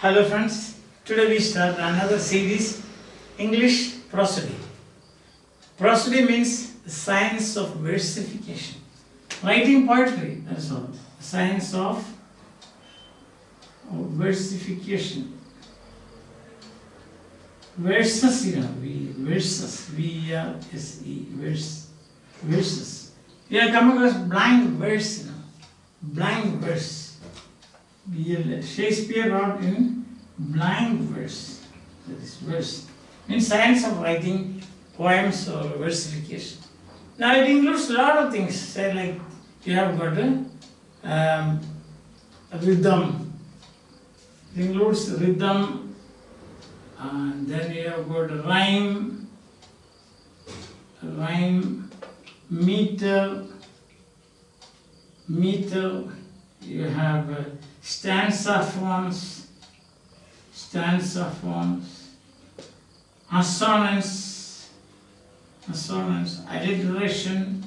Hello friends, today we start another series, English Prosody. Prosody means the science of versification. Writing poetry, that's all. Science of versification. Verses, verses, V-R-S-E, verses. We have come across blank verse, blank verse. Shakespeare wrote in blank verse. That is verse. Means science of writing poems or versification. Now it includes a lot of things. Say like you have got a rhythm. It includes rhythm, and then you have got rhyme, meter. You have stanza forms, assonance, alliteration,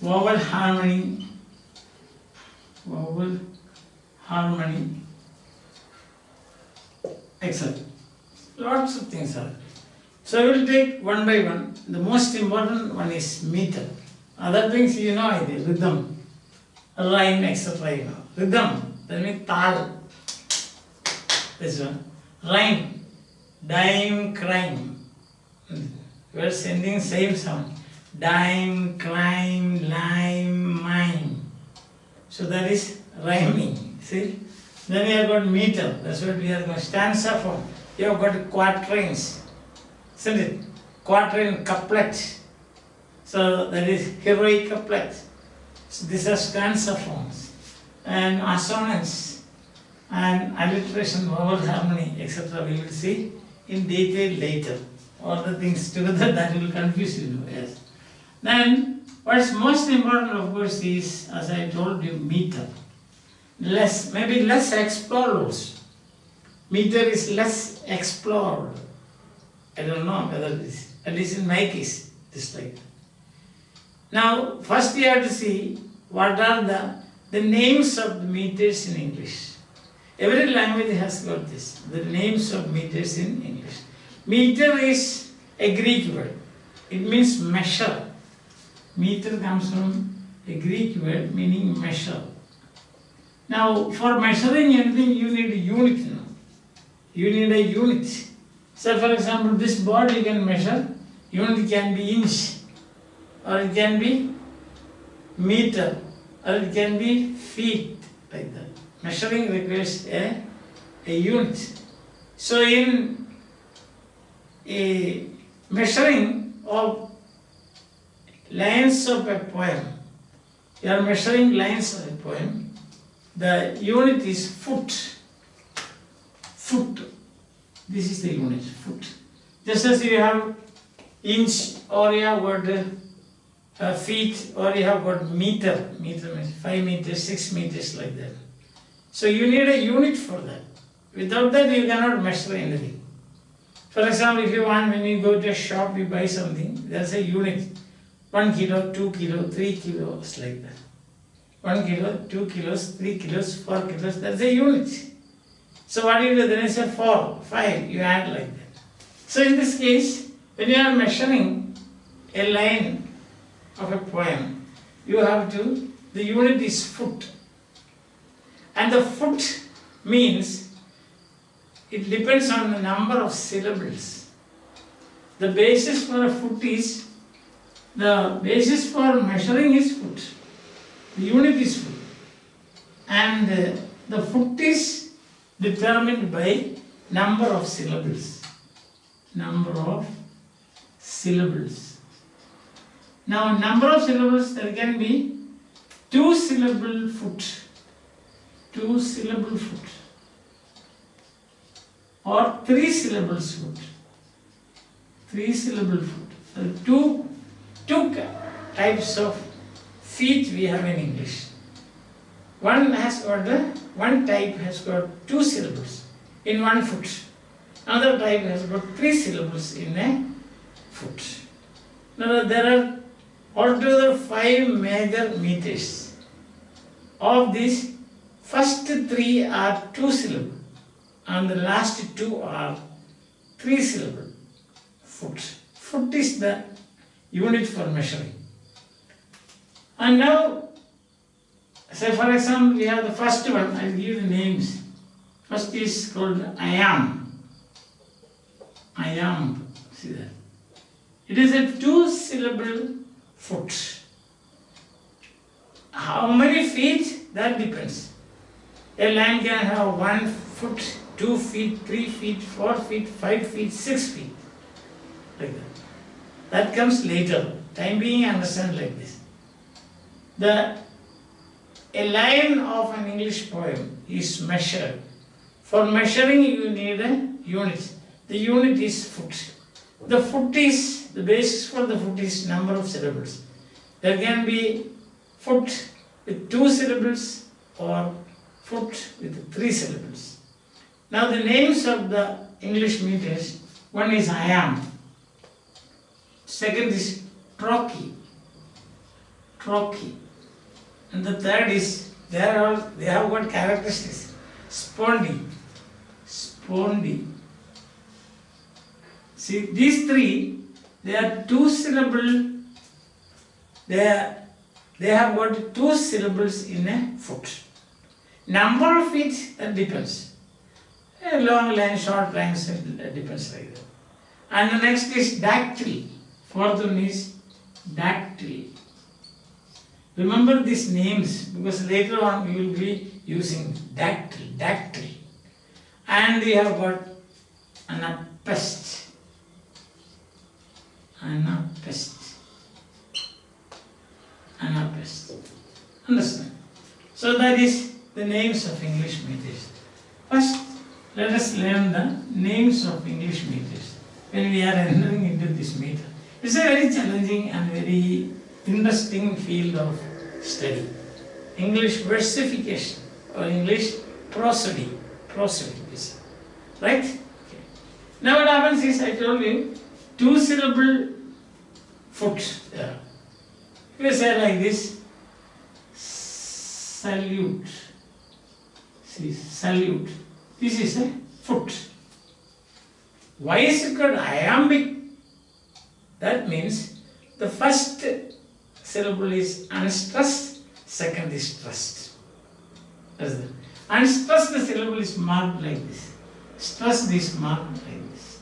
vowel harmony, etc. Lots of things are there. So we will take one by one. The most important one is meter. Other things you know, rhythm, rhyme, etc. Rhythm, that means tal. This one. Rhyme, dime, crime. We are sending same sound. Dime, crime, lime, mime. So that is rhyming. See? Then you have got meter. That's what we are going. Stanza form. You have got quatrains. Isn't it? Quatrain, couplet. So that is heroic couplet. So these are stanza forms. And assonance and alliteration, vowel harmony, etc. we will see in detail later. All the things together that will confuse you. Yes. Then what is most important, of course, is, as I told you, meter. Maybe less explored also. Meter is less explored. I don't know whether it is, at least in my case, this type. Now, first we have to see what are the names of the meters in English. Every language has got this, the names of meters in English. Meter is a Greek word. It means measure. Meter comes from a Greek word meaning measure. Now, for measuring anything, you need a unit. You need a unit. So, for example, this board you can measure. Unit can be inch, or it can be meter, or it can be feet, like that. Measuring requires a unit. So, in a measuring of lines of a poem, you are measuring lines of a poem, the unit is foot. Foot. This is the unit, foot. Just as you have inch, or you have got feet, or you have got meter. Meter means 5 meters, 6 meters, like that. So you need a unit for that. Without that, you cannot measure anything. For example, if you want, when you go to a shop, you buy something, there's a unit. 1 kilo, 2 kilo, 3 kilos, like that. 1 kilo, 2 kilos, 3 kilos, 4 kilos, that's a unit. So what do you do? Then it's a 4, 5, you add like that. So in this case, when you are measuring a line of a poem, you have to, the unit is foot. And the foot means, it depends on the number of syllables. The basis for a foot is, the basis for measuring is foot. The unit is foot. And the foot is determined by number of syllables. Number of syllables. Now, number of syllables, there can be 2-syllable foot. 2-syllable foot. Or 3 syllables foot. 3-syllable foot. So two types of feet we have in English. One type has got 2 syllables in 1 foot. Another type has got 3 syllables in a foot. Now there are altogether 5 major meters. of these, first three are two syllable and the last two are three syllable. Foot. Foot is the unit for measuring. And now, say for example, we have the first one. I will give the names. First is called I am. I am. See that? It is a two-syllable foot. How many feet? That depends. A lion can have 1 foot, 2 feet, 3 feet, 4 feet, 5 feet, 6 feet. Like that. That comes later. Time being, understand like this. A line of an English poem is measured. For measuring, you need a unit. The unit is foot. The foot is, the basis for the foot is number of syllables. There can be foot with 2 syllables or foot with 3 syllables. Now the names of the English meters, one is I am, second is trochee, and the third is, they have got characteristics, spondy. See, these three, they are 2 syllable, they have got 2 syllables in a foot. Number of feet, that depends. A long line, short lines, it depends like that. And the next is dactyl. Fourth one is dactyl. Remember these names because later on we will be using dactyl. And we have got anapest. Understand? So that is the names of English meters. First, let us learn the names of English meters when we are entering into this meter. It's a very challenging and very interesting field of study. English versification or English prosody. Right? Okay. Now what happens is, I told you, 2 syllable foot. Yeah. We say like this, salute. See, salute. This is a foot. Why is it called iambic? That means the first syllable is unstressed, second is stressed. Unstressed syllable is marked like this. Stressed is marked like this.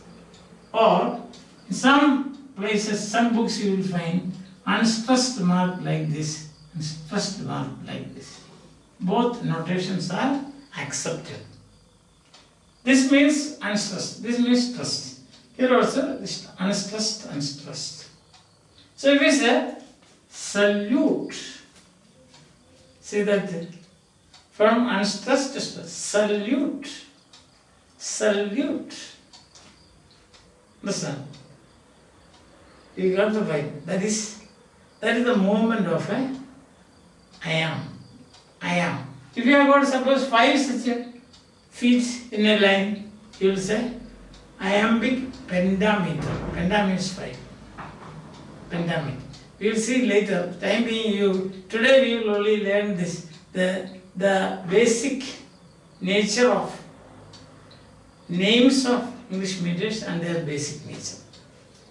Or in some places, some books you will find unstressed marked like this and stressed marked like this. Both notations are accepted. This means unstressed, this means stressed. Here also, this unstressed and stressed. So if we say salute, see that from unstressed to stressed, salute. Listen, you got the right. That is the movement of a I am. If you have got suppose 5 such feet in a line, you will say iambic pentameter. Penta means 5. Pentameter. We will see later. Time being, today we will only learn this, the basic nature of names of English meters and their basic nature.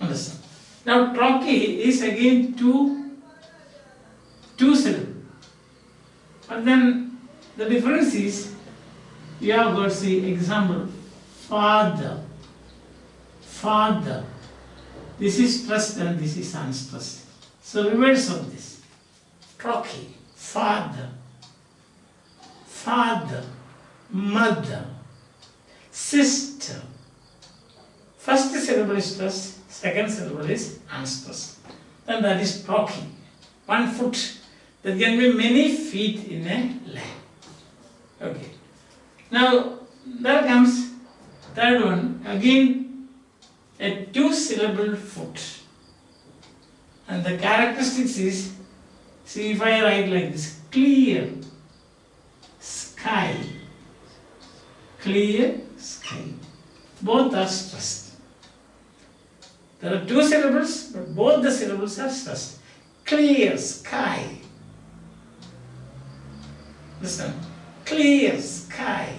Understand? Now trochee is again two syllables. But then the difference is, you have got, see, example, father. This is stressed and this is unstressed. So reverse of this. Trochee, father, mother, sister. First syllable is stressed, second syllable is unstressed. Then that is trochee. 1 foot. There can be many feet in a line. Okay. Now there comes third one. Again, a 2-syllable foot. And the characteristics is, see, if I write like this, clear sky. Both are stressed. There are 2 syllables, but both the syllables are stressed. Clear sky. Listen. Clear sky.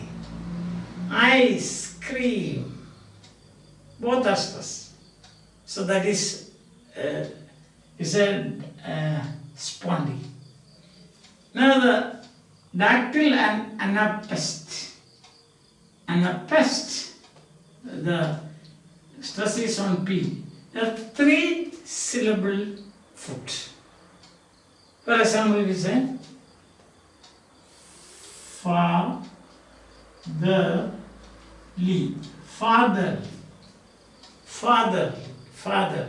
Ice cream. Both are stressed. So that is a spondy. Now the dactyl and anapest. Anapest, the stress is on P. There are 3-syllable foot. For example, we say fatherly, father, father, father.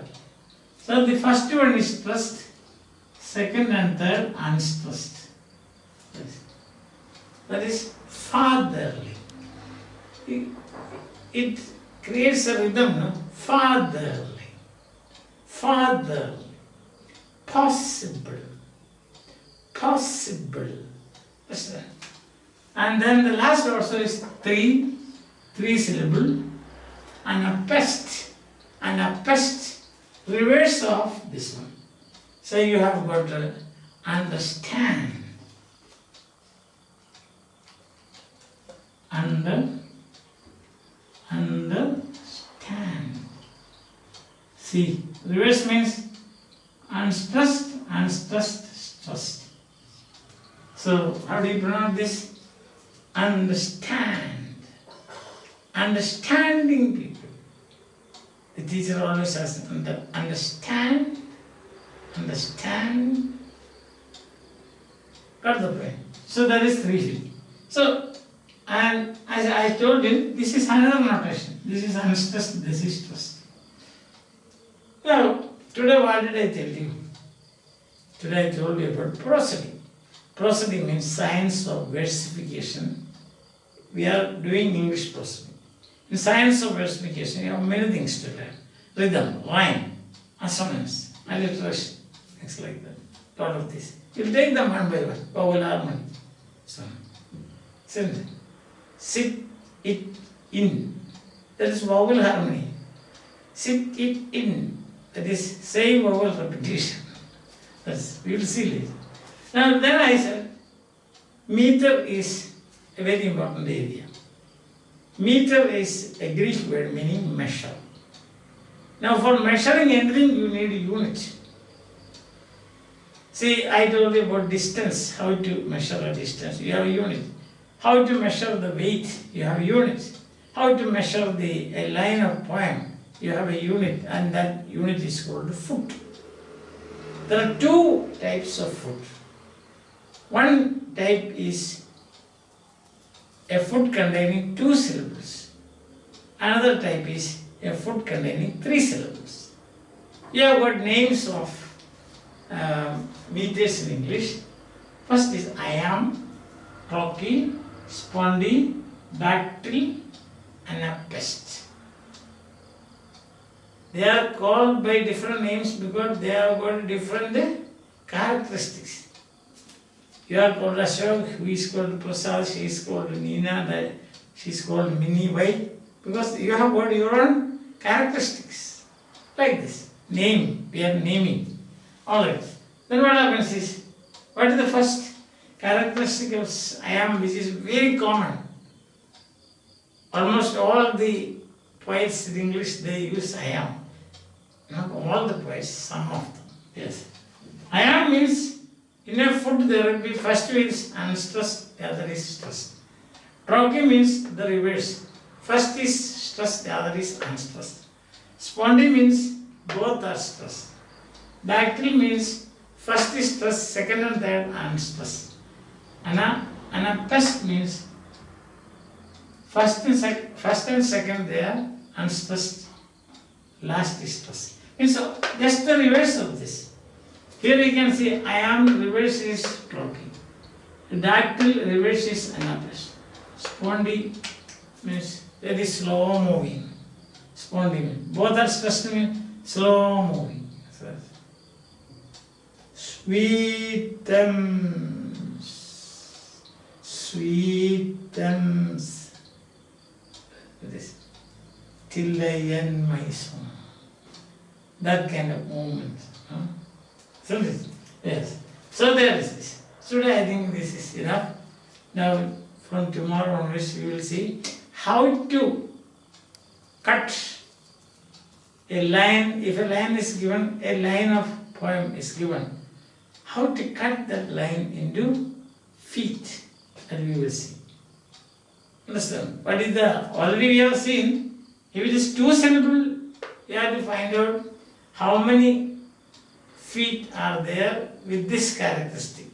So the first one is stressed, second and third unstressed. That is fatherly. It creates a rhythm, no? Fatherly, fatherly, possible, possible. And then the last also is three-syllable, and a pest, reverse of this one. So you have got to understand, understand. See, reverse means unstressed, stressed. So how do you pronounce this? Understand. Understanding people. The teacher always says, understand. Got the point? So that is 3 feet. So, and as I told you, this is another notation. This is unstressed, this is stressed. Now, today what did I tell you? Today I told you about prosody. Prosody means science of versification. We are doing English prosody. In science of versification, you have many things to learn. Rhythm, rhyme, assonance, alliteration, things like that. Lot of this. You'll take them one by one. Vowel harmony. So, sit it in. That is vowel harmony. Sit it in. That is same vowel repetition. That's, we will see later. Now then I said, meter is a very important area. Meter is a Greek word meaning measure. Now for measuring anything you need a unit. See, I told you about distance, how to measure a distance, you have a unit. How to measure the weight, you have a unit. How to measure a line of poem, you have a unit, and that unit is called foot. There are 2 types of foot. One type is a foot containing 2 syllables. Another type is a foot containing 3 syllables. You have got names of meters in English. First is iamb, trochee, spondy, dactyl, anapest. They are called by different names because they have got different characteristics. You are called Ashok, who is called Prasad, she is called Nina, she is called Minnie. Why? Because you have got your own characteristics. Like this. Name, we are naming. Alright. Then what happens is, what is the first characteristic of iamb, which is very common? Almost all the poets in English, they use iamb. Not all the poets, some of them. Yes. Iamb means, in a foot there will be first is unstressed, the other is stressed. Trochee means the reverse. First is stressed, the other is unstressed. Spondy means both are stressed. Dactyl means first is stressed, second and third unstressed. Anapest means first and second they are unstressed, last is stressed. And so just the reverse of this. Here you can see iamb reverse is trochee. Dactyl reverse is anapest. Spondy means very slow moving. Spondy means both are stressed means slow moving. Sweetums. This till I end my song. That kind of movement. So this, yes. So there is this. Today I think this is enough. accomplished, we will see how to cut a line. If a line is given, a line of poem is given, how to cut that line into feet, that we will see. Understand? What is the, already we have seen, if it is two syllable, you have to find out how many feet are there with this characteristic.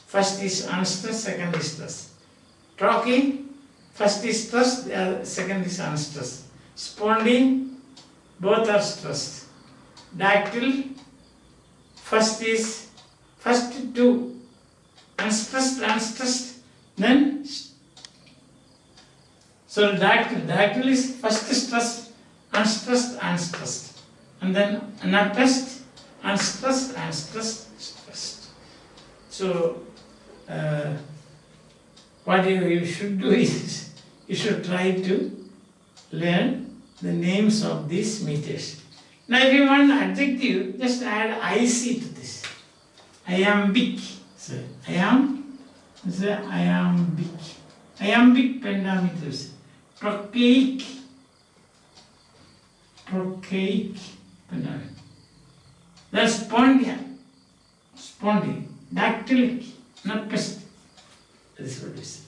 First is unstressed, second is stressed. Trochee, first is stressed, second is unstressed. Spondy, both are stressed. Dactyl, first two, unstressed, then so dactyl is first stressed, unstressed, and then unstressed, stressed. So what you should do is, you should try to learn the names of these meters. Now if you want adjective, just add IC to this. Iambic. So iambic pentameters. Trochaic pentameter. That's spondy, dactylic, not pest. That is what it is.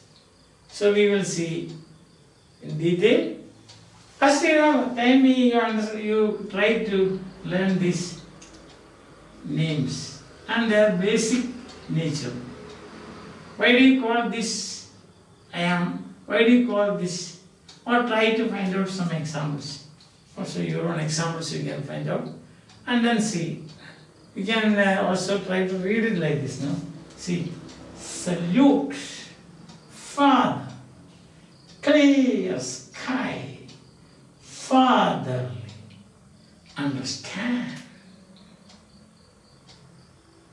So we will see in detail. First, time you try to learn these names and their basic nature. Why do you call this I am? Why do you call this? Or try to find out some examples. Also your own examples you can find out. And then see. You can also try to read it like this, no? See. Salute, Father, clear sky, fatherly, understand.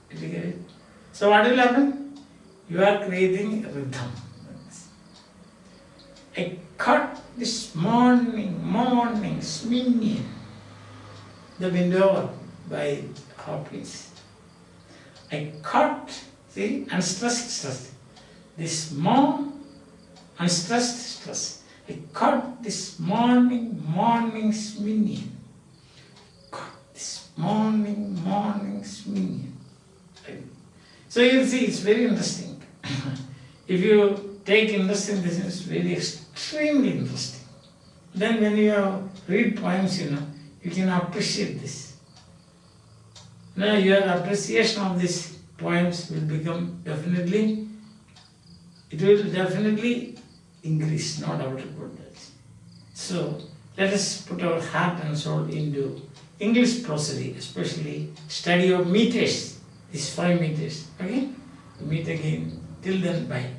Did you get it? So what will happen? You are creating a rhythm. I cut this morning, swinging the window by Hopkins. I cut, see, unstressed. This unstressed stress. I cut this morning swinging. Cut this morning swinging. So you see, it's very interesting. If you take interest in this, it's very extremely interesting. Then when you read poems, you can appreciate this. Now your appreciation of these poems will become definitely increase, no doubt about that. So let us put our heart and soul into English prosody, especially study of meters, these 5 meters. Okay? We meet again. Till then, bye.